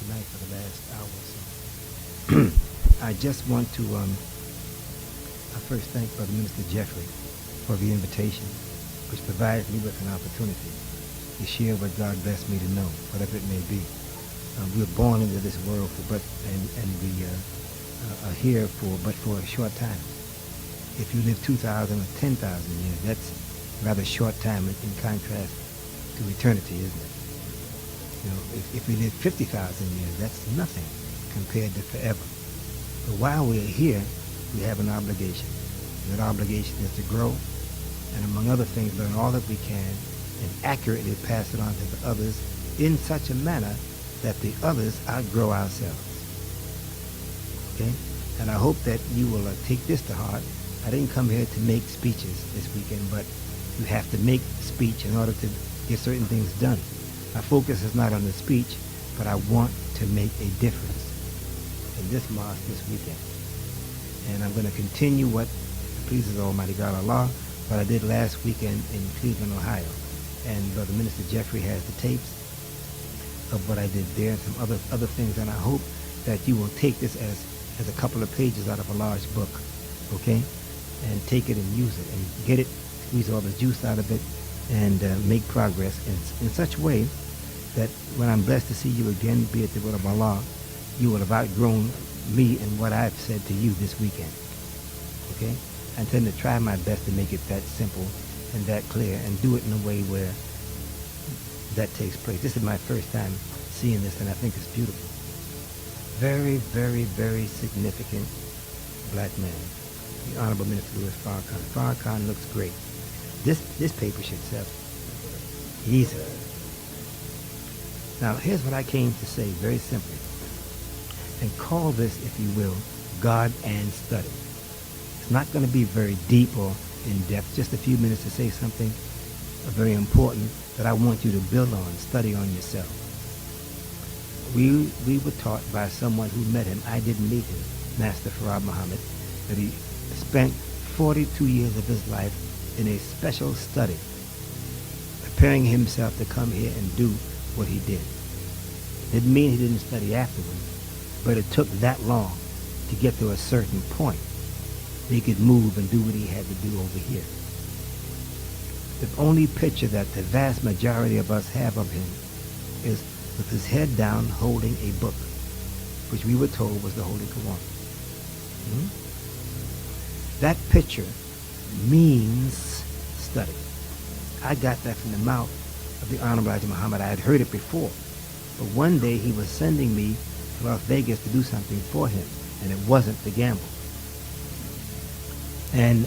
tonight for the last hour or so. I just want to I first thank Brother Minister Jeffrey for the invitation, which provides me with an opportunity to share what God blessed me to know, whatever it may be. We're born into this world and we are here but for a short time. If you live 2,000 or 10,000 years, that's a rather short time in contrast to eternity, isn't it? You know, if we live 50,000 years, that's nothing compared to forever. But while we're here, we have an obligation. And that obligation is to grow and, among other things, learn all that we can and accurately pass it on to the others in such a manner that the others outgrow ourselves. Okay? And I hope that you will take this to heart. I didn't come here to make speeches this weekend, but you have to make speech in order to get certain things done. My focus is not on the speech, but I want to make a difference in this mosque this weekend. And I'm going to continue what pleases Almighty God Allah, what I did last weekend in Cleveland, Ohio. And Brother Minister Jeffrey has the tapes of what I did there and some other things. And I hope that you will take this as a couple of pages out of a large book, okay? And take it and use it and get it, squeeze all the juice out of it, and make progress in such a way that when I'm blessed to see you again, be it the will of Allah, you will have outgrown me and what I've said to you this weekend. Okay? I intend to try my best to make it that simple and that clear and do it in a way where that takes place. This is my first time seeing this, and I think it's beautiful. Very, very, very significant black man. The Honorable Minister Louis Farrakhan. Farrakhan looks great. This paper should sell easily. Now, here's what I came to say very simply. And call this, if you will, God and study. It's not going to be very deep or in-depth. Just a few minutes to say something very important that I want you to build on, study on yourself. We were taught by someone who met him. I didn't meet him, Master Jabril Muhammad, that he spent 42 years of his life in a special study, preparing himself to come here and do what he did. Didn't mean he didn't study afterwards, but it took that long to get to a certain point. He could move and do what he had to do over here. The only picture that the vast majority of us have of him is with his head down holding a book, which we were told was the Holy Quran. That picture means study. I got that from the mouth of the Honorable Elijah Muhammad. I had heard it before, but one day he was sending me to Las Vegas to do something for him, and it wasn't to gamble. And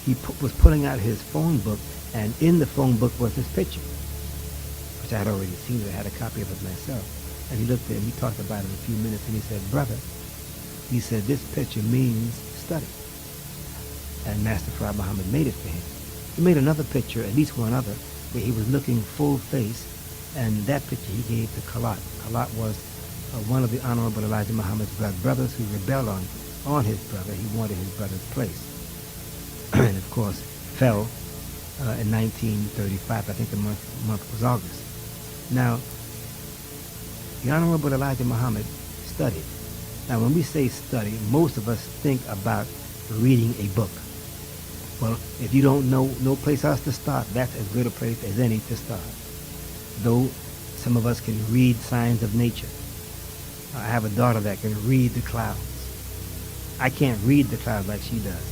he was pulling out his phone book, and in the phone book was his picture, which I had already seen. I had a copy of it myself. And he looked at it, and he talked about it a few minutes, and he said, "Brother," he said, "this picture means study." And Master Jabril Muhammad made it for him. He made another picture, at least one other, where he was looking full face, and that picture he gave to Khalat. Khalat was one of the Honorable Elijah Muhammad's brothers who rebelled on his brother. He wanted his brother's place. And of course, fell in 1935. I think the month was August. Now, the Honorable Elijah Muhammad studied. Now, when we say study, most of us think about reading a book. Well, if you don't know no place else to start, that's as good a place as any to start. Though some of us can read signs of nature. I have a daughter that can read the clouds. I can't read the clouds like she does,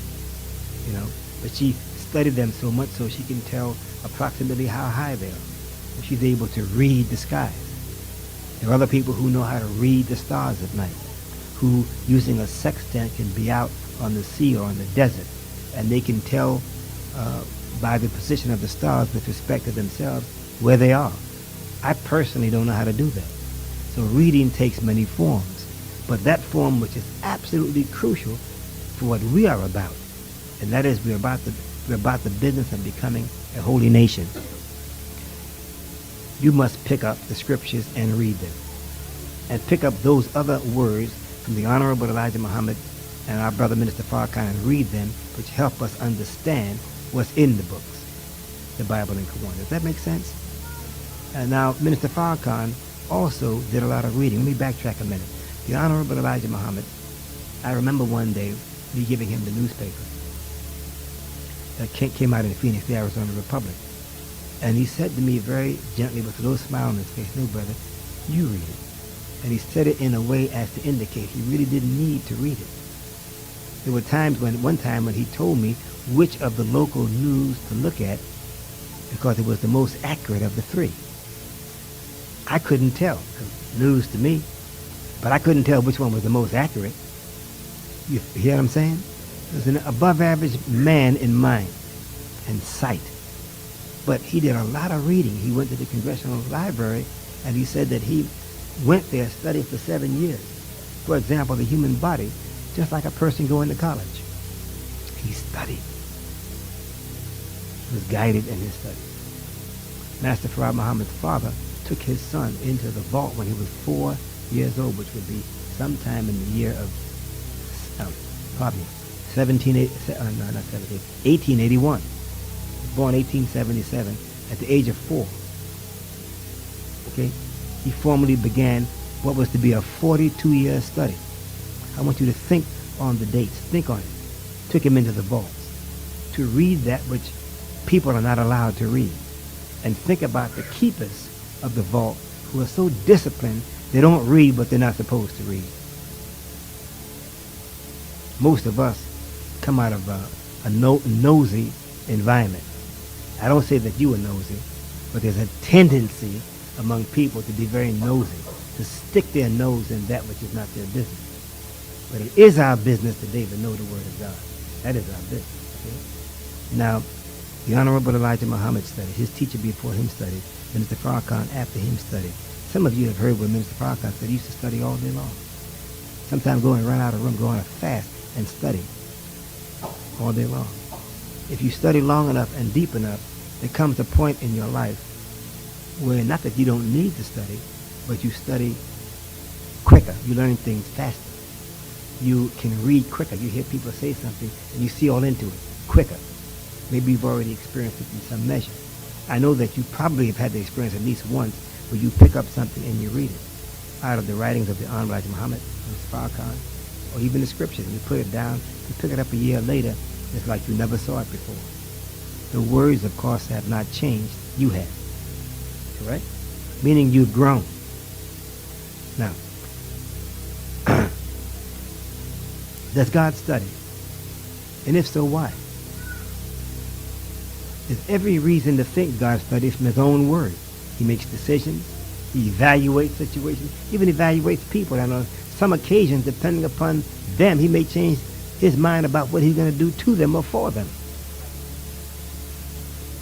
you know, but she studied them so much so she can tell approximately how high they are. She's able to read the skies. There are other people who know how to read the stars at night, who using a sextant can be out on the sea or in the desert, and they can tell by the position of the stars with respect to themselves where they are. I personally don't know how to do that. So reading takes many forms, but that form which is absolutely crucial for what we are about, and that is we're about the business of becoming a holy nation. You must pick up the scriptures and read them, and pick up those other words from the Honorable Elijah Muhammad and our brother Minister Farrakhan and read them, which help us understand what's in the books, the Bible and Quran. Does that make sense? And now Minister Farrakhan also did a lot of reading. Let me backtrack a minute. The Honorable Elijah Muhammad, I remember one day me giving him the newspaper that came out in Phoenix, the Arizona Republic. And he said to me very gently with a little smile on his face, "No, brother, you read it." And he said it in a way as to indicate he really didn't need to read it. There were one time when he told me which of the local news to look at because it was the most accurate of the three. I couldn't tell. News to me. But I couldn't tell which one was the most accurate. You hear what I'm saying? He was an above average man in mind and sight. But he did a lot of reading. He went to the Congressional Library and he said that he went there studying for 7 years. For example, the human body, just like a person going to college. He studied. He was guided in his studies. Master Farrakhan Muhammad's father took his son into the vault when he was 4 years old, which would be sometime in the year of, 1881. Born 1877 at the age of 4. Okay? He formally began what was to be a 42-year study. I want you to think on the dates. Think on it. Took him into the vaults to read that which people are not allowed to read. And think about the keepers of the vault who are so disciplined they don't read what they're not supposed to read. Most of us come out of a nosy environment. I don't say that you are nosy, but there's a tendency among people to be very nosy, to stick their nose in that which is not their business. But it is our business today to know the Word of God. That is our business. Okay? Now, the Honorable Elijah Muhammad studied. His teacher before him studied. Minister Farrakhan after him studied. Some of you have heard what Minister Farrakhan said. He used to study all day long. Sometimes go and run out of the room, go on a fast and study all day long. If you study long enough and deep enough, there comes a point in your life where not that you don't need to study, but you study quicker. You learn things faster. You can read quicker. You hear people say something and you see all into it quicker. Maybe you've already experienced it in some measure. I know that you probably have had the experience at least once where you pick up something and you read it out of the writings of the Honorable Elijah Muhammad, Mr. Farrakhan, or even the scriptures. And you put it down, you pick it up a year later, it's like you never saw it before. The words, of course, have not changed. You have. Correct? Meaning you've grown. Now, does God study? And if so, why? There's every reason to think God studies from his own word. He makes decisions. He evaluates situations. Even evaluates people. And on some occasions, depending upon them, he may change his mind about what he's going to do to them or for them.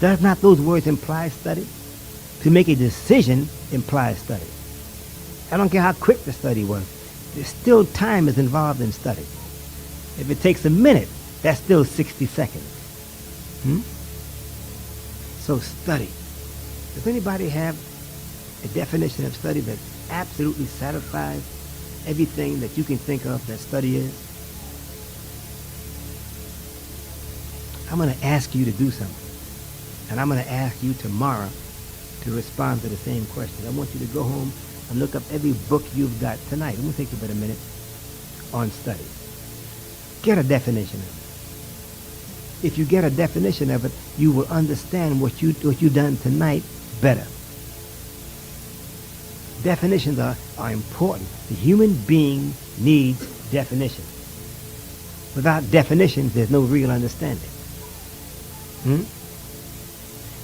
Does not those words imply study? To make a decision implies study. I don't care how quick the study was. There's still time is involved in study. If it takes a minute, that's still 60 seconds. So study. Does anybody have a definition of study that absolutely satisfies everything that you can think of that study is? I'm going to ask you to do something. And I'm going to ask you tomorrow to respond to the same question. I want you to go home and look up every book you've got tonight. It won't take you but a minute on study. Get a definition of it. If you get a definition of it, you will understand what you've done tonight better. Definitions are important. The human being needs definitions. Without definitions, there's no real understanding.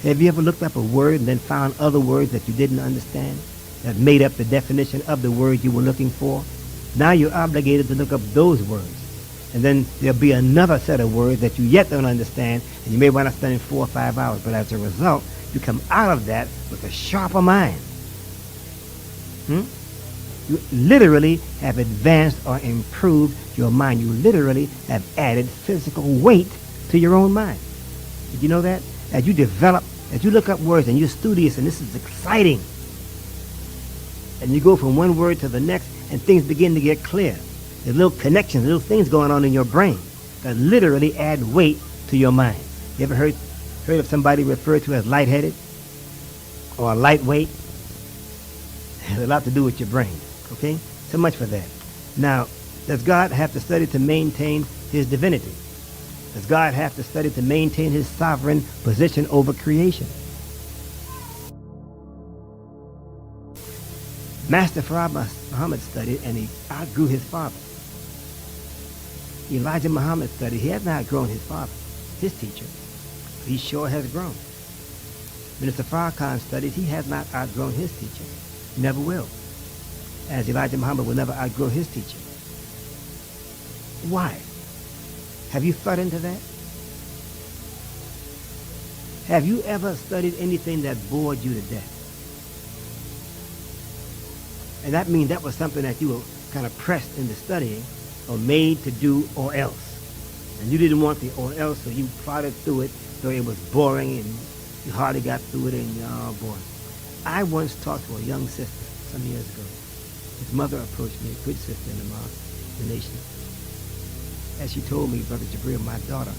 Have you ever looked up a word and then found other words that you didn't understand that made up the definition of the word you were looking for? Now you're obligated to look up those words. And then there'll be another set of words that you yet don't understand, and you may wind up spending 4 or 5 hours. But as a result, you come out of that with a sharper mind. You literally have advanced or improved your mind. You literally have added physical weight to your own mind. Did you know that? As you develop, as you look up words and you're studious and this is exciting, and you go from one word to the next and things begin to get clear. There's little connections, little things going on in your brain that literally add weight to your mind. You ever heard of somebody referred to as lightheaded or lightweight? has a lot to do with your brain. Okay? So much for that. Now, does God have to study to maintain his divinity? Does God have to study to maintain his sovereign position over creation? Master Farrakhan Muhammad studied and he outgrew his father. Elijah Muhammad studied. He has not outgrown his father, his teacher. But he sure has grown. Minister Farrakhan studied. He has not outgrown his teacher. He never will. As Elijah Muhammad will never outgrow his teacher. Why? Have you thought into that? Have you ever studied anything that bored you to death? And that means that was something that you were kind of pressed into studying or made to do or else. And you didn't want the or else, so you plodded through it, so it was boring and you hardly got through it and oh boy. I once talked to a young sister some years ago. His mother approached me, a good sister in the mosque, the nation. As she told me, Brother Jabril, my daughter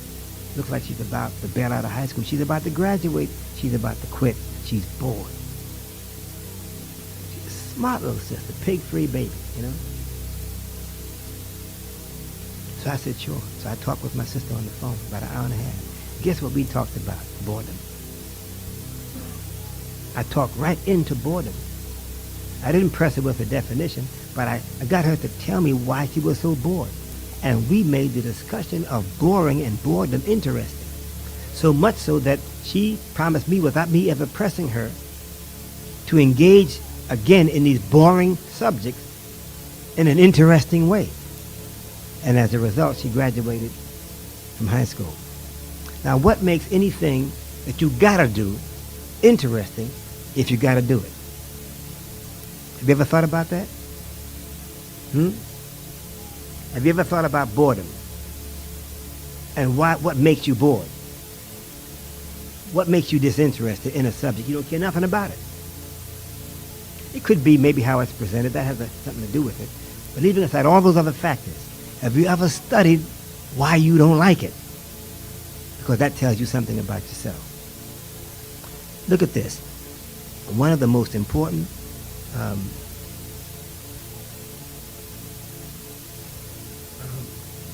looks like she's about to bail out of high school. She's about to graduate. She's about to quit. She's bored. She's a smart little sister, pig-free baby, you know. So I said, sure. So I talked with my sister on the phone for about an hour and a half. Guess what we talked about? Boredom. I talked right into boredom. I didn't press her with a definition, but I got her to tell me why she was so bored. And we made the discussion of boring and boredom interesting. So much so that she promised me, without me ever pressing her, to engage again in these boring subjects in an interesting way. And as a result, she graduated from high school. Now, what makes anything that you gotta do interesting if you gotta do it? Have you ever thought about that? Have you ever thought about boredom? And what makes you bored? What makes you disinterested in a subject? You don't care nothing about it. It could be maybe how it's presented. That has something to do with it. But leaving aside all those other factors, have you ever studied why you don't like it? Because that tells you something about yourself. Look at this. One of the most important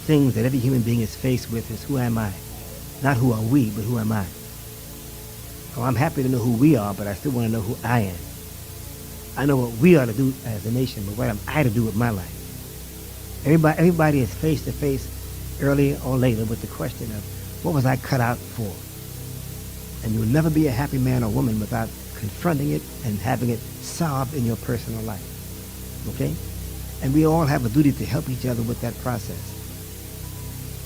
things that every human being is faced with is, who am I? Not who are we, but who am I? Oh, I'm happy to know who we are, but I still want to know who I am. I know what we are to do as a nation, but what am I to do with my life? Everybody is face to face, earlier or later, with the question of, what was I cut out for? And you'll never be a happy man or woman without confronting it and having it solved in your personal life. Okay? And we all have a duty to help each other with that process.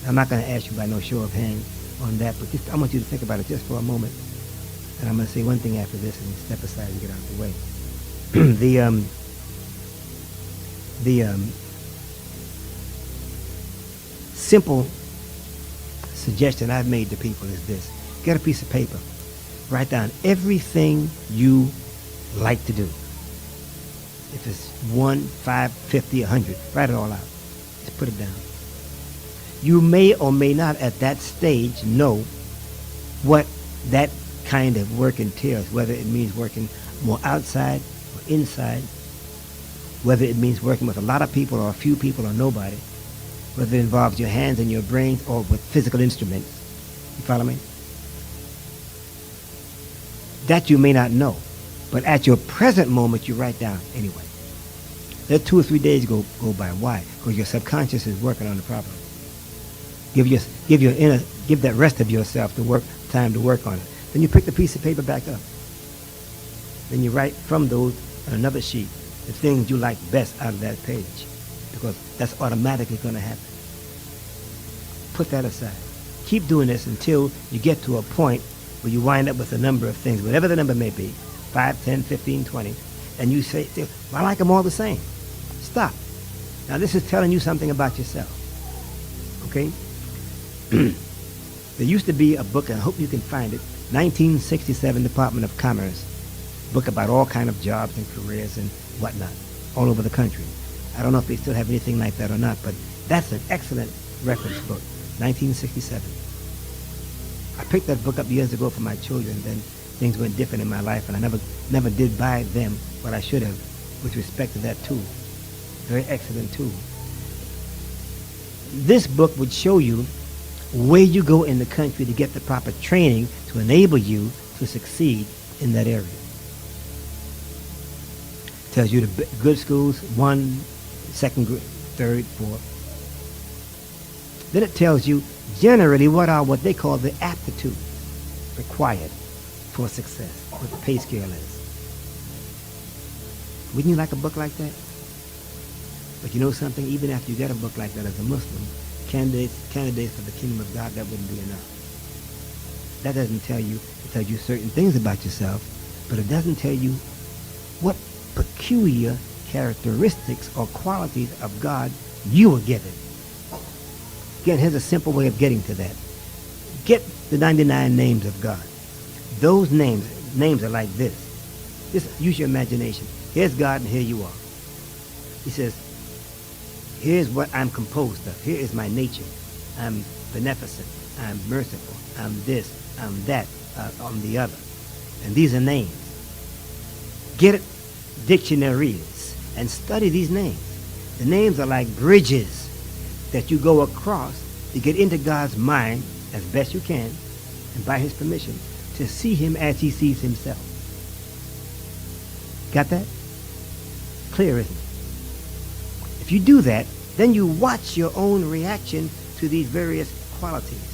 I'm not going to ask you by no show of hands on that, but I want you to think about it just for a moment. And I'm going to say one thing after this and step aside and get out of the way. The simple suggestion I've made to people is this. Get a piece of paper. Write down everything you like to do. If it's 1, 5, 50, 100, write it all out. Just put it down. You may or may not at that stage know what that kind of work entails, whether it means working more outside or inside, whether it means working with a lot of people or a few people or nobody, whether it involves your hands and your brains or with physical instruments. You follow me? That you may not know, but at your present moment you write down anyway. Let 2 or 3 days go by. Why? Because your subconscious is working on the problem. Give that rest of yourself time to work on it. Then you pick the piece of paper back up. Then you write from those on another sheet the things you like best out of that page, because that's automatically going to happen. Put that aside. Keep doing this until you get to a point where you wind up with a number of things, whatever the number may be, 5, 10, 15, 20, and you say, well, I like them all the same. Stop. Now this is telling you something about yourself. Okay? There used to be a book, and I hope you can find it, 1967 Department of Commerce, book about all kind of jobs and careers and whatnot, all over the country. I don't know if they still have anything like that or not, but that's an excellent reference book, 1967. I picked that book up years ago for my children, then things went different in my life, and I never did buy them what I should have with respect to that tool. Very excellent tool. This book would show you where you go in the country to get the proper training to enable you to succeed in that area. Tells you the good schools, 1, 2nd, 3rd, 4th. Then it tells you generally what they call the aptitude required for success, what the pay scale is. Wouldn't you like a book like that? But you know something? Even after you get a book like that as a Muslim, candidates for the kingdom of God, that wouldn't be enough. That doesn't tell you, it tells you certain things about yourself, but it doesn't tell you what peculiar characteristics or qualities of God you were given. Again, here's a simple way of getting to that. Get the 99 names of God. Those names are like this. Just use your imagination. Here's God and here you are. He says, here's what I'm composed of. Here is my nature. I'm beneficent. I'm merciful. I'm this. I'm that. I'm the other. And these are names. Get dictionaries and study these names. The names are like bridges that you go across to get into God's mind as best you can, and by his permission, to see him as he sees himself. Got that? Clear, isn't it? If you do that, then you watch your own reaction to these various qualities.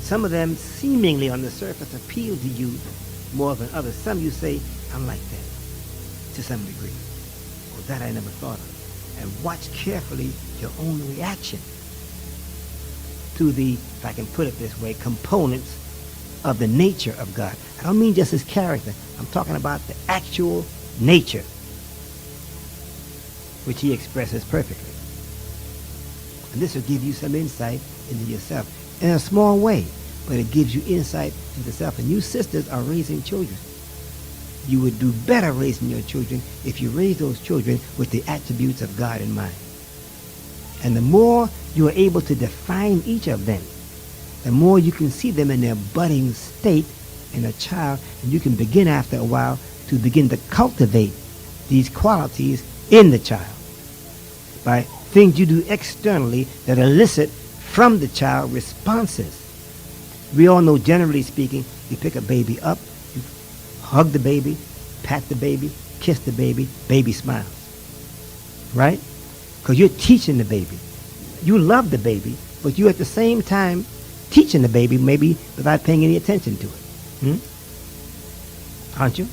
Some of them seemingly on the surface appeal to you more than others. Some you say, I'm like that, to some degree. Well, that I never thought of. And watch carefully your own reaction to the, if I can put it this way, components of the nature of God. I don't mean just his character. I'm talking about the actual nature, which he expresses perfectly. And this will give you some insight into yourself in a small way, but it gives you insight into self. And you sisters are raising children. You would do better raising your children if you raise those children with the attributes of God in mind. And the more you are able to define each of them, the more you can see them in their budding state in a child, and you can begin after a while to begin to cultivate these qualities in the child by things you do externally that elicit from the child responses. We all know, generally speaking, you pick a baby up, you hug the baby, pat the baby, kiss the baby, baby smiles. Right? Because you're teaching the baby. You love the baby, but you at the same time teaching the baby maybe without paying any attention to it. Aren't you?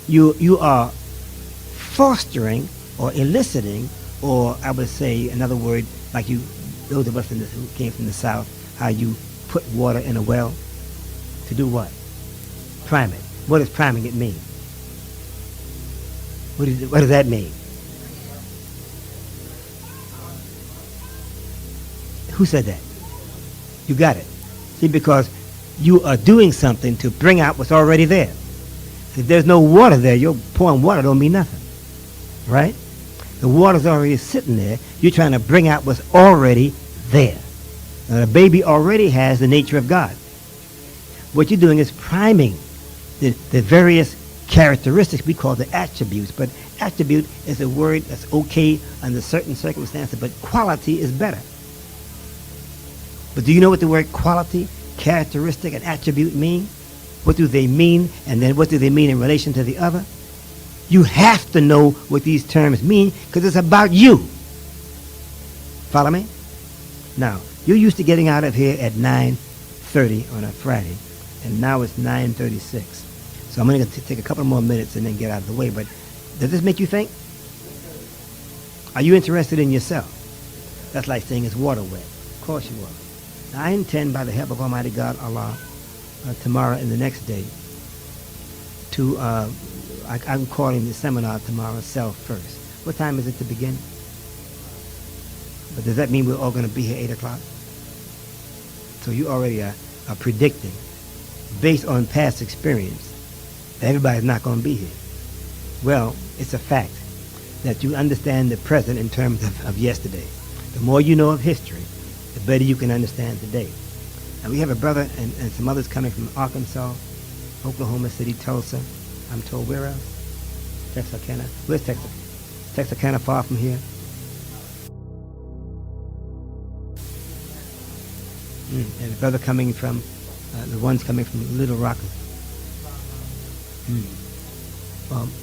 You are fostering or eliciting, or I would say another word, like you, those of us who came from the South, how you put water in a well to do what? Prime it. What does priming it mean? What does that mean? Who said that? You got it. See, because you are doing something to bring out what's already there. If there's no water there, you're pouring water don't mean nothing. Right? The water's already sitting there. You're trying to bring out what's already there. Now, the baby already has the nature of God. What you're doing is priming the various characteristics we call the attributes. But attribute is a word that's okay under certain circumstances, but quality is better. But do you know what the word quality, characteristic, and attribute mean? What do they mean? And then what do they mean in relation to the other? You have to know what these terms mean because it's about you. Follow me? Now, you're used to getting out of here at 9:30 on a Friday, and now it's 9:36. So I'm going to take a couple more minutes and then get out of the way. But does this make you think? Are you interested in yourself? That's like saying it's water wet. Of course you are. Now, I intend, by the help of Almighty God, Allah, tomorrow and the next day, to, I'm calling the seminar tomorrow, Self First. What time is it to begin? But does that mean we're all going to be here 8 o'clock? So you already are predicting, based on past experience, that everybody's not going to be here. Well, it's a fact that you understand the present in terms of yesterday. The more you know of history, the better you can understand today. And we have a brother and some others coming from Arkansas, Oklahoma City, Tulsa. I'm told where else? Texarkana. Where's Texas? Texarkana far from here? And the brother coming from, the ones coming from Little Rock.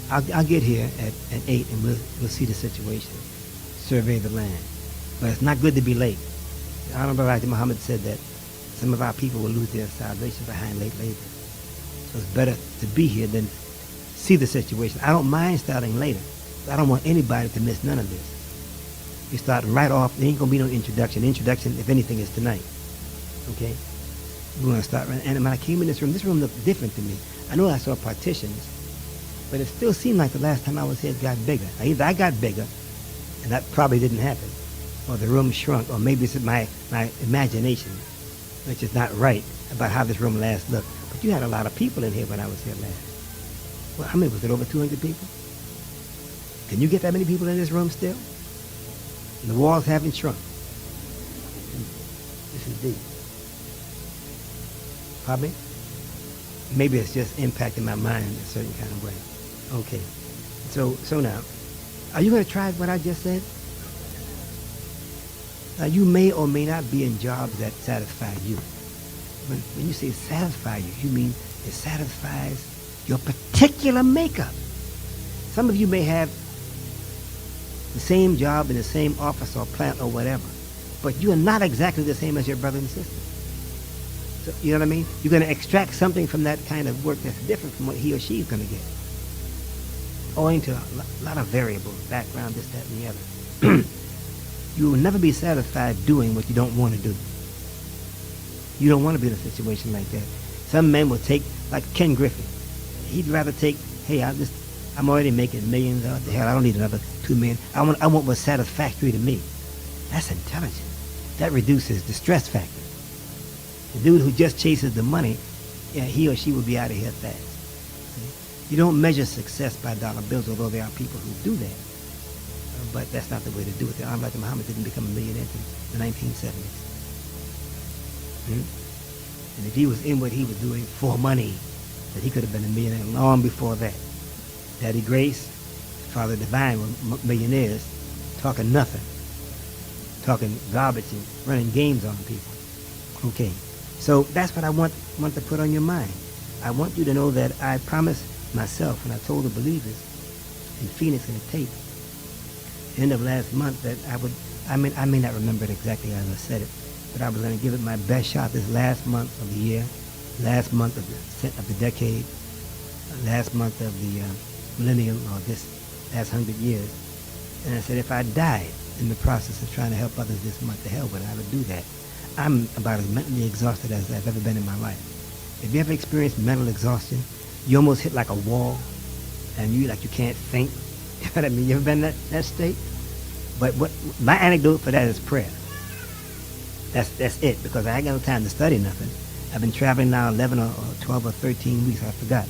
I'll get here at 8 and we'll see the situation, survey the land. But it's not good to be late. Honorable Minister Muhammad said that some of our people will lose their salvation behind late labor. So it's better to be here than see the situation. I don't mind starting later. I don't want anybody to miss none of this. You start right off, there ain't going to be no introduction. Introduction, if anything, is tonight. Okay? We're going to start right. And when I came in this room looked different to me. I know I saw partitions, but it still seemed like the last time I was here it got bigger. Either I got bigger, and that probably didn't happen, or the room shrunk, or maybe it's my imagination, which is not right about how this room last looked. But you had a lot of people in here when I was here last. Well, how many was it? Over 200 people? Can you get that many people in this room still? And the walls haven't shrunk. This is deep. Pardon me? Maybe it's just impacting my mind in a certain kind of way. Okay. So now, are you going to try what I just said? Now, you may or may not be in jobs that satisfy you. When you say satisfy you, you mean it satisfies your particular makeup. Some of you may have the same job in the same office or plant or whatever, but you are not exactly the same as your brother and sister. So, you know what I mean? You're going to extract something from that kind of work that's different from what he or she is going to get, owing to a lot of variables, background, this, that, and the other. You will never be satisfied doing what you don't want to do. You don't want to be in a situation like that. Some men will take, like Ken Griffey. He'd rather take, hey, I'm already making millions. What the hell, I don't need another 2 million. I want what's satisfactory to me. That's intelligent. That reduces the stress factor. The dude who just chases the money, yeah, he or she will be out of here fast. See? You don't measure success by dollar bills, although there are people who do that. But that's not the way to do it. The Honorable Minister Muhammad didn't become a millionaire until the 1970s. And if he was in what he was doing for money, that he could have been a millionaire long before that. Daddy Grace, Father Divine were millionaires, talking nothing, talking garbage and running games on people. Okay, so that's what I want to put on your mind. I want you to know that I promised myself when I told the believers in Phoenix in the tape, end of last month, that I may not remember it exactly as I said it, but I was going to give it my best shot this last month of the year, last month of the decade, last month of the millennium, or this last 100 years. And I said, if I died in the process of trying to help others this month, to hell with it, I would do that. I'm about as mentally exhausted as I've ever been in my life. Have you ever experienced mental exhaustion? You almost hit like a wall, and you can't think. You know what I mean? You ever been in that state? But my anecdote for that is prayer. That's it, because I ain't got no time to study nothing. I've been traveling now 11 or 12 or 13 weeks, I forgot.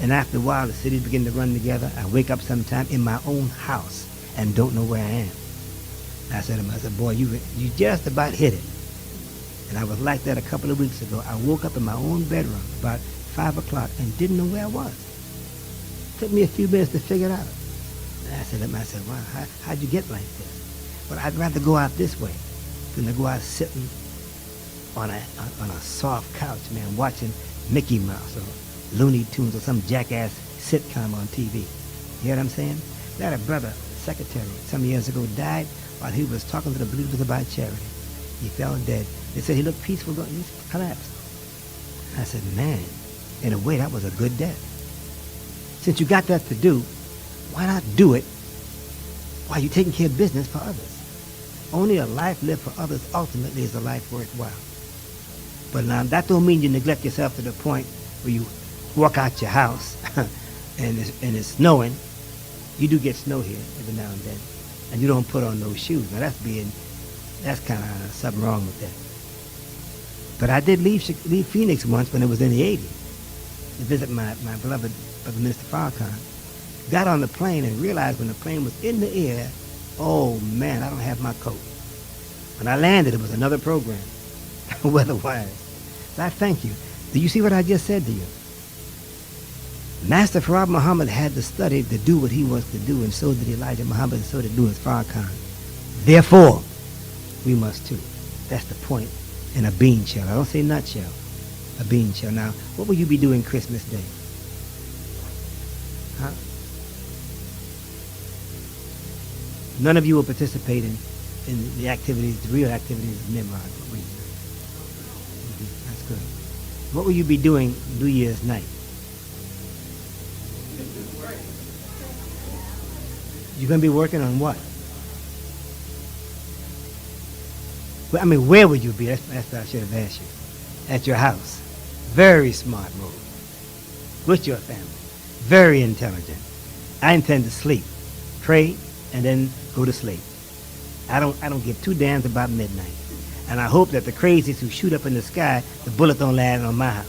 And after a while, the cities begin to run together. I wake up sometime in my own house and don't know where I am. I said to myself, boy, you just about hit it. And I was like that a couple of weeks ago. I woke up in my own bedroom about 5 o'clock and didn't know where I was. It took me a few minutes to figure it out. And I said to myself, wow, how'd you get like this? Well, I'd rather go out this way than to go out sitting on a soft couch, man, watching Mickey Mouse or Looney Tunes or some jackass sitcom on TV. You hear what I'm saying? I had a brother, secretary, some years ago, died while he was talking to the believers about charity. He fell dead. They said he looked peaceful, he collapsed. I said, man, in a way, that was a good death. Since you got that to do, why not do it while you're taking care of business for others? Only a life lived for others ultimately is a life worthwhile. But now, that don't mean you neglect yourself to the point where you walk out your house and it's snowing. You do get snow here every now and then, and you don't put on those shoes. Now, that's kind of something wrong with that. But I did leave Phoenix once when it was in the 80s to visit my beloved Brother Minister Farrakhan. Got on the plane and realized when the plane was in the air, oh man, I don't have my coat. When I landed, it was another program, weather-wise. So I thank you. Do you see what I just said to you? Master Farad Muhammad had to study to do what he was to do, and so did Elijah Muhammad, and so did Louis Farrakhan. Therefore, we must too. That's the point in a bean shell. I don't say nutshell. A bean shell. Now, what will you be doing Christmas Day? Huh? None of you will participate in the activities, the real activities of Nimrod. That's good. What will you be doing New Year's night? You're going to be working on what? Well, I mean, where would you be? That's what I should have asked you. At your house. Very smart move. With your family. Very intelligent. I intend to sleep, pray, and then go to sleep. I don't give two damns about midnight. And I hope that the crazies who shoot up in the sky, the bullet don't land on my house.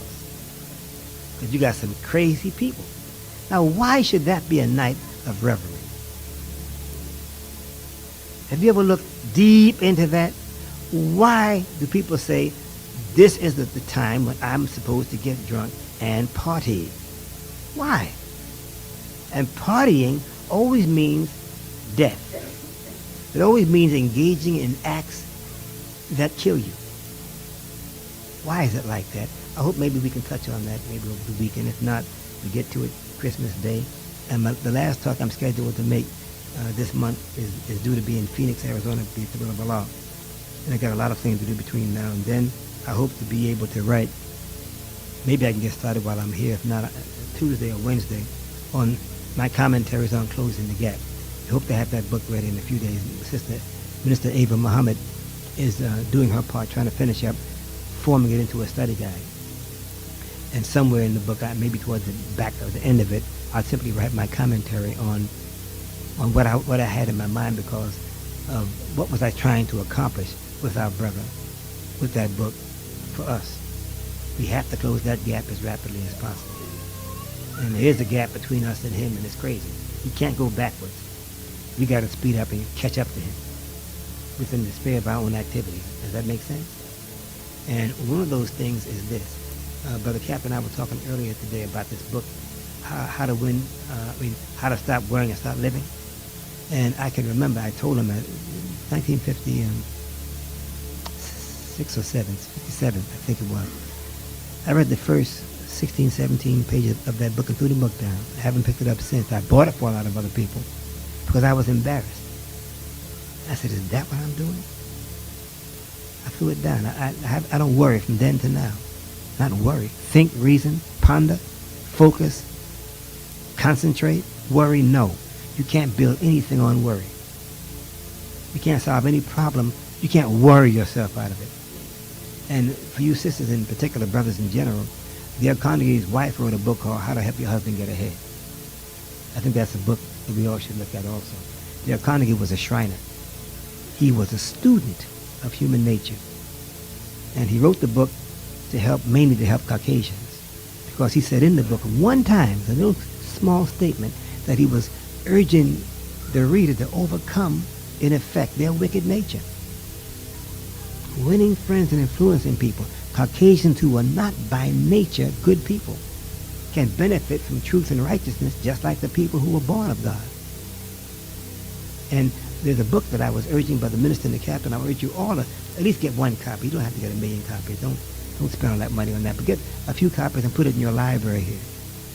Because you got some crazy people. Now, why should that be a night of revelry? Have you ever looked deep into that? Why do people say this is the time when I'm supposed to get drunk and party? Why? And partying always means death. It always means engaging in acts that kill you. Why is it like that? I hope maybe we can touch on that maybe over the weekend. If not, we get to it Christmas Day. And the last talk I'm scheduled to make this month is due to be in Phoenix, Arizona, to be the will of Allah. And I got a lot of things to do between now and then. I hope to be able to write. Maybe I can get started while I'm here, if not Tuesday or Wednesday, on my commentaries on Closing the Gap. I hope to have that book ready in a few days. Sister Minister Jabril Muhammad is doing her part, trying to finish up, forming it into a study guide. And somewhere in the book, maybe towards the back or the end of it, I'll simply write my commentary on what I had in my mind, because of what was I trying to accomplish with our brother, with that book, for us. We have to close that gap as rapidly as possible. And there is a gap between us and him, and it's crazy. We can't go backwards. We got to speed up and catch up to him within the sphere of our own activities. Does that make sense? And one of those things is this. Brother Cap and I were talking earlier today about this book, How to Win, How to Stop Worrying and Start Living. And I can remember I told him at 1956 or 57, I think it was. I read the first 16, 17 pages of that book and threw the book down. I haven't picked it up since. I bought it for a lot of other people because I was embarrassed. I said, is that what I'm doing? I threw it down. I don't worry from then to now. Not worry. Think, reason, ponder, focus, concentrate. Worry, no. You can't build anything on worry. You can't solve any problem. You can't worry yourself out of it. And for you sisters in particular, brothers in general, Dale Carnegie's wife wrote a book called How to Help Your Husband Get Ahead. I think that's a book that we all should look at also. Dale Carnegie was a Shriner. He was a student of human nature. And he wrote the book mainly to help Caucasians. Because he said in the book, one time, a little small statement, that he was urging the reader to overcome, in effect, their wicked nature. Winning friends and influencing people. Caucasians who are not by nature good people can benefit from truth and righteousness just like the people who were born of God. And there's a book that I was urging by the minister and the captain. I urge you all to at least get one copy. You don't have to get a million copies. Don't spend all that money on that. But get a few copies and put it in your library here.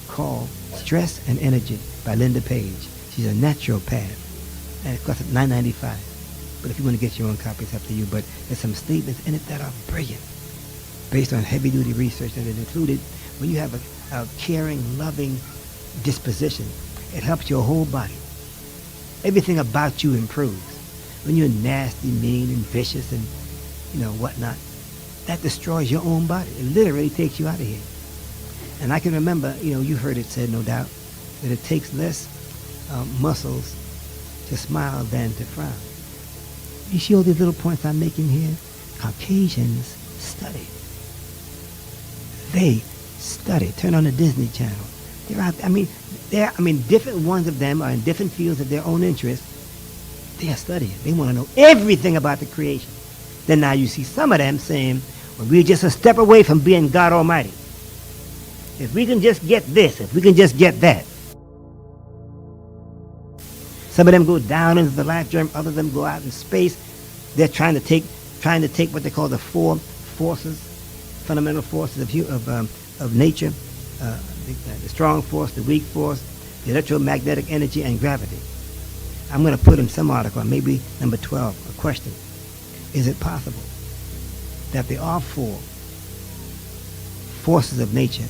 Called Stress and Energy by Linda Page. She's a naturopath. And it costs $9.95. But if you want to get your own copy, it's up to you. But there's some statements in it that are brilliant, based on heavy-duty research that is included. When you have a caring, loving disposition, it helps your whole body. Everything about you improves. When you're nasty, mean, and vicious, and whatnot, that destroys your own body. It literally takes you out of here. And I can remember, you heard it said, no doubt, that it takes less muscles to smile than to frown. You see all these little points I'm making here? Caucasians study. They study. Turn on the Disney Channel. They're out. Different ones of them are in different fields of their own interest. They are studying. They want to know everything about the creation. Then now you see some of them saying, well, we're just a step away from being God Almighty. If we can just get this, if we can just get that. Some of them go down into the life germ, others of them go out in space. They're trying to take what they call the four forces, fundamental forces of nature, the strong force, the weak force, the electromagnetic energy, and gravity. I'm going to put in some article, maybe number 12, a question. Is it possible that there are four forces of nature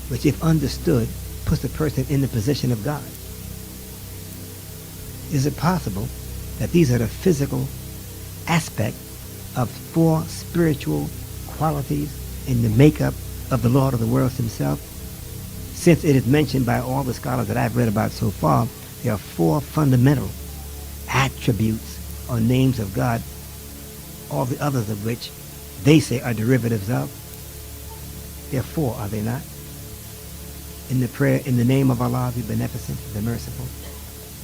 which, if understood, puts a person in the position of God? Is it possible that these are the physical aspect of four spiritual qualities in the makeup of the Lord of the worlds himself? Since it is mentioned by all the scholars that I've read about so far, there are four fundamental attributes or names of God, all the others of which they say are derivatives of. There are four, are they not? In the prayer, in the name of Allah, the beneficent, the merciful,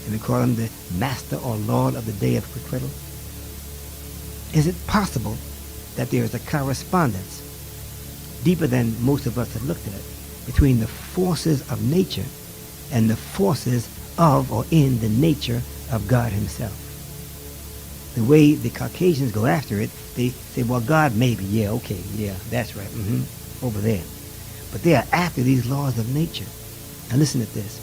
and we call him the master or lord of the day of acquittal. Is it possible that there is a correspondence deeper than most of us have looked at between the forces of nature and the forces of or in the nature of God himself? The way the Caucasians go after it, they say, well, God maybe, yeah, okay, yeah, that's right, over there. But they are after these laws of nature. And listen to this.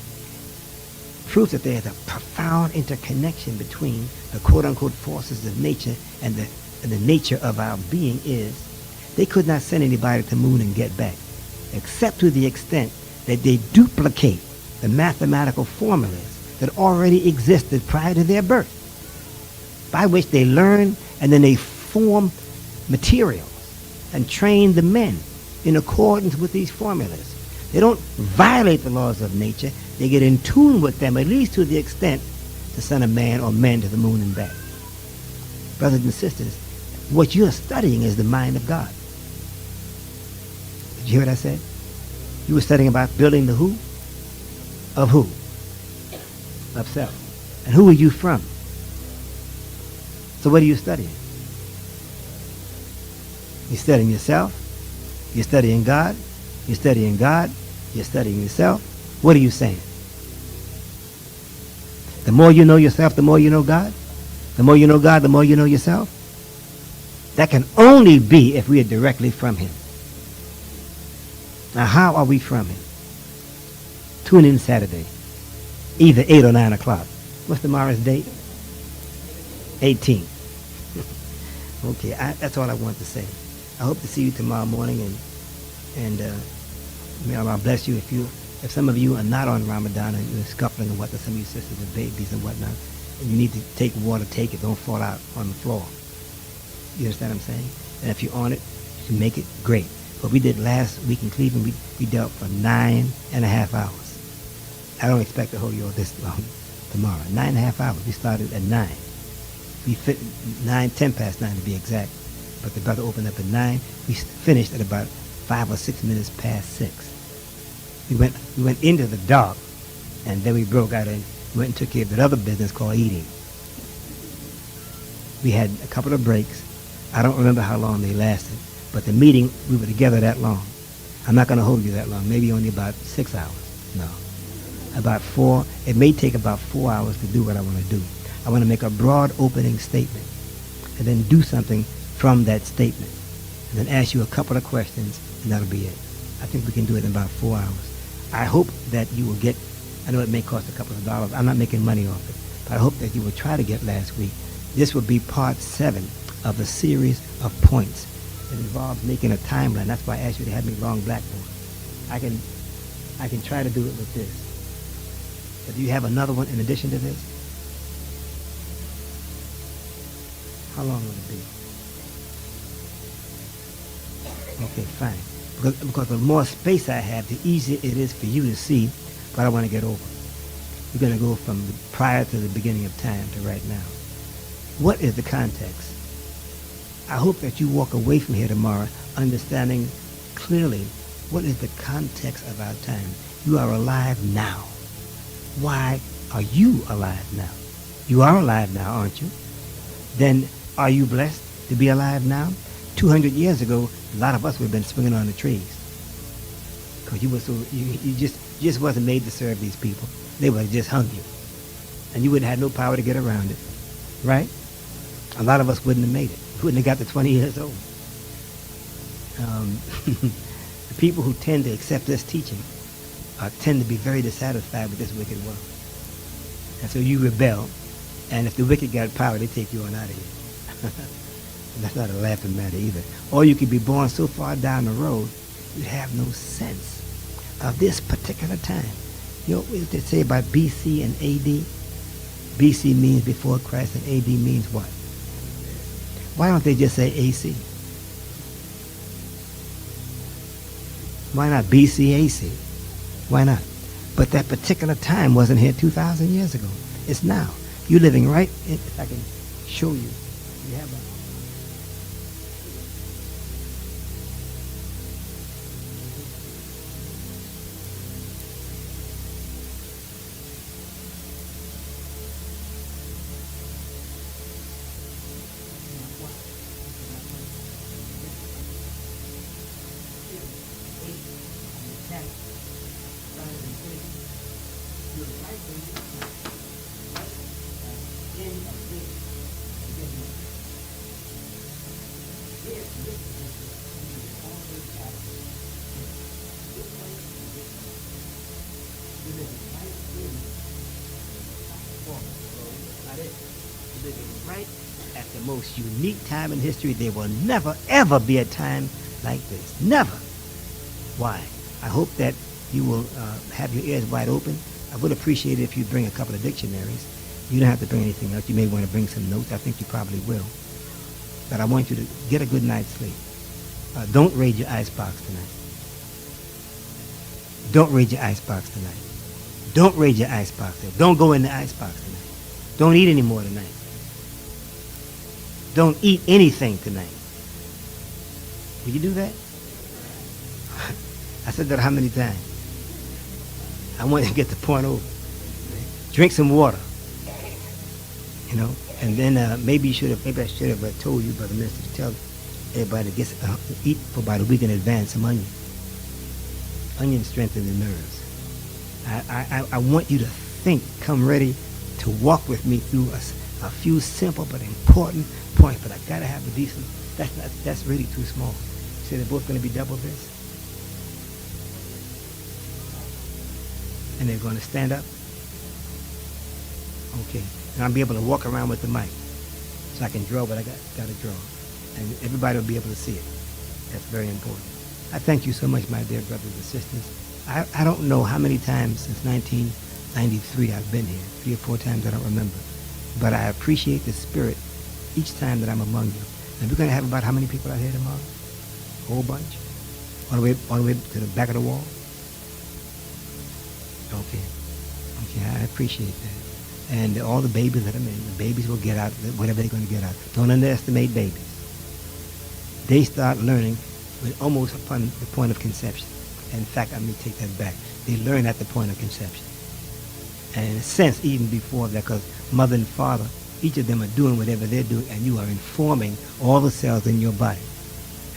Proof that there is a profound interconnection between the quote-unquote forces of nature and the nature of our being is they could not send anybody to the moon and get back, except to the extent that they duplicate the mathematical formulas that already existed prior to their birth, by which they learn and then they form materials and train the men in accordance with these formulas. They don't violate the laws of nature. They get in tune with them, at least to the extent to send a man or men to the moon and back. Brothers and sisters, what you're studying is the mind of God. Did you hear what I said? You were studying about building the who? Of who? Of self. And who are you from? So what are you studying? You're studying yourself. You're studying God. You're studying God. You're studying yourself. What are you saying? The more you know yourself, the more you know God. The more you know God, the more you know yourself. That can only be if we are directly from him. Now, how are we from him? Tune in Saturday, either 8 or 9 o'clock. What's tomorrow's date? 18. Okay, that's all I want to say. I hope to see you tomorrow morning, and may Allah bless you. If some of you are not on Ramadan and you're scuffling and whatnot, some of you sisters are babies and whatnot, and you need to take water, take it. Don't fall out on the floor. You understand what I'm saying? And if you're on it, you can make it great. What we did last week in Cleveland, we dealt for 9.5 hours. I don't expect to hold you all this long tomorrow. 9.5 hours. We started at 9. We fit 10 past 9 to be exact. But the brother opened up at 9. We finished at about 5 or 6 minutes past 6. We went into the dark, and then we broke out and went and took care of that other business called eating. We had a couple of breaks. I don't remember how long they lasted, but the meeting, we were together that long. I'm not going to hold you that long. Maybe only about 6 hours. No. About 4. It may take about 4 hours to do what I want to do. I want to make a broad opening statement and then do something from that statement and then ask you a couple of questions, and that'll be it. I think we can do it in about 4 hours. I hope that you will get, I know it may cost a couple of dollars. I'm not making money off it, but I hope that you will try to get last week. This will be part 7 of a series of points. It involves making a timeline. That's why I asked you to have me long blackboard. I can try to do it with this. But do you have another one in addition to this? How long will it be? Okay, fine. Because the more space I have, the easier it is for you to see what I want to get over. We're going to go from prior to the beginning of time to right now. What is the context? I hope that you walk away from here tomorrow understanding clearly what is the context of our time. You are alive now. Why are you alive now? You are alive now, aren't you? Then are you blessed to be alive now? 200 years ago, a lot of us would have been swinging on the trees. because you just wasn't made to serve these people. They would have just hung you, and you wouldn't have no power to get around it, right? A lot of us wouldn't have made it. We wouldn't have got to 20 years old. The people who tend to accept this teaching tend to be very dissatisfied with this wicked world, and so you rebel. And if the wicked got power, they take you on out of here. That's not a laughing matter either. Or you could be born so far down the road, you'd have no sense of this particular time. You know what they say about BC and AD? BC means before Christ, and AD means what? Why don't they just say AC? Why not BCAC? Why not? But that particular time wasn't here 2,000 years ago. It's now. You're living right in, if I can show you. You have a right at the most unique time in history. There will never, ever be a time like this. Never. Why? I hope that you will have your ears wide open. I would appreciate it if you bring a couple of dictionaries. You don't have to bring anything else. You may want to bring some notes. I think you probably will. But I want you to get a good night's sleep. Don't raid your icebox tonight. Don't raid your icebox tonight. Don't raid your icebox. Don't go in the icebox tonight. Don't eat any more tonight. Don't eat anything tonight. Will you do that? I said that how many times? I want you to get the point over. Drink some water. You know, and then maybe I should have told you, Brother Minister, to tell everybody to get eat for about a week in advance some onion. Onion strengthens the nerves. I want you to think, come ready to walk with me through a few simple but important points. But I gotta have a decent. That's really too small. So they're both going to be double this, and they're going to stand up. Okay, and I'll be able to walk around with the mic, so I can draw what I got to draw, and everybody will be able to see it. That's very important. I thank you so much, my dear brothers and sisters. I don't know how many times since 1993 I've been here, 3 or 4 times, I don't remember. But I appreciate the spirit each time that I'm among you. And we're going to have about how many people out here tomorrow? A whole bunch? All the way to the back of the wall? Okay. Okay, I appreciate that. And all the babies that are in, the babies will get out whatever they're going to get out. Don't underestimate babies. They start learning almost upon the point of conception. In fact, let me take that back. They learn at the point of conception. And in a sense, even before that, because mother and father, each of them are doing whatever they're doing, and you are informing all the cells in your body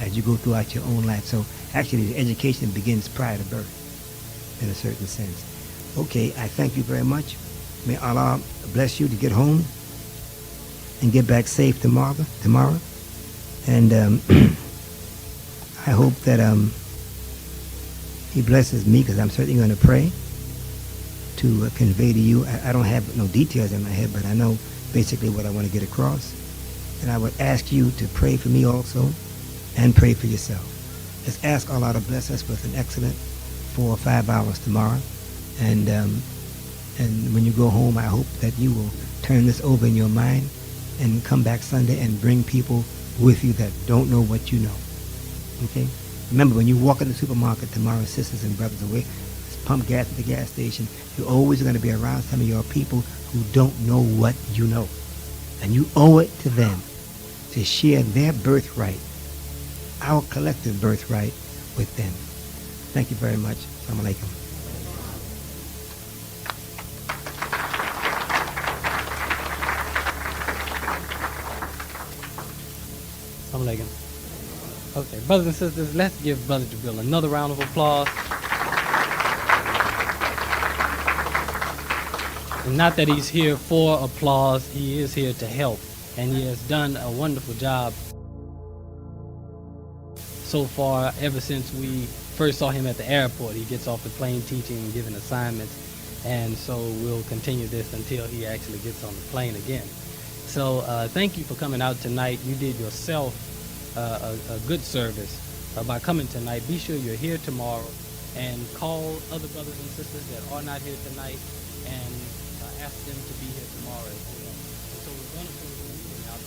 as you go throughout your own life. So actually, the education begins prior to birth, in a certain sense. Okay, I thank you very much. May Allah bless you to get home and get back safe tomorrow. And I hope that He blesses me, because I'm certainly going to pray to convey to you. I don't have no details in my head, but I know basically what I want to get across. And I would ask you to pray for me also, and pray for yourself. Let's ask Allah to bless us with an excellent 4 or 5 hours tomorrow. And when you go home, I hope that you will turn this over in your mind and come back Sunday and bring people with you that don't know what you know. Okay? Remember, when you walk in the supermarket tomorrow, sisters and brothers, away, pump gas at the gas station, you're always going to be around some of your people who don't know what you know. And you owe it to them to share their birthright, our collective birthright, with them. Thank you very much. Assalamu alaikum. Assalamu alaikum. Okay, brothers and sisters, let's give Brother Jabril another round of applause. And not that he's here for applause, he is here to help. And he has done a wonderful job so far ever since we first saw him at the airport. He gets off the plane teaching and giving assignments. And so we'll continue this until he actually gets on the plane again. So thank you for coming out tonight. You did yourself a good service by coming tonight. Be sure you're here tomorrow and call other brothers and sisters that are not here tonight and ask them to be here tomorrow as well. And so we're going to close the meeting out.